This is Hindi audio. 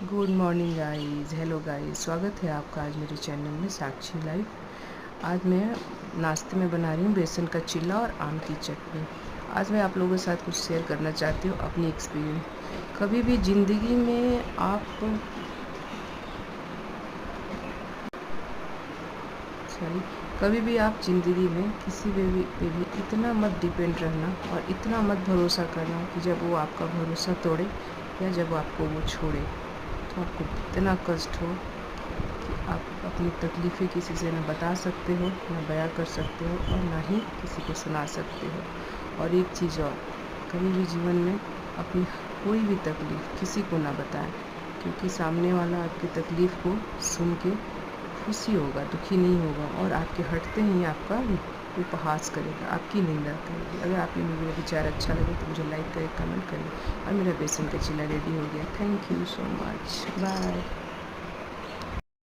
Good morning guys, hello guys, स्वागत है आपका आज मेरे चैनल में साक्षी लाइफ। आज मैं नाश्ते में बना रही हूँ बेसन का चिल्ला और आम की चटनी। आज मैं आप लोगों के साथ कुछ शेयर करना चाहती हूँ अपनी एक्सपीरियंस। कभी भी ज़िंदगी में आप कभी भी आप ज़िंदगी में किसी पे भी इतना मत डिपेंड रहना और इतना मत भरोसा करना कि जब वो आपका भरोसा तोड़े या जब आपको वो छोड़े तो आपको इतना कष्ट हो कि आप अपनी तकलीफ़ें किसी से ना बता सकते हो, ना बयां कर सकते हो और ना ही किसी को सुना सकते हो। और एक चीज़ और, कभी भी जीवन में अपनी कोई भी तकलीफ़ किसी को ना बताएं, क्योंकि सामने वाला आपकी तकलीफ़ को सुन के खुशी होगा, दुखी नहीं होगा और आपके हटते ही आपका उपहास करेगा, आपकी निंदा करेगी। अगर आपने मेरा विचार अच्छा लगे तो मुझे लाइक करें, कमेंट करें। और मेरा बेसन का चिल्ला रेडी हो गया। Thank you so much, bye.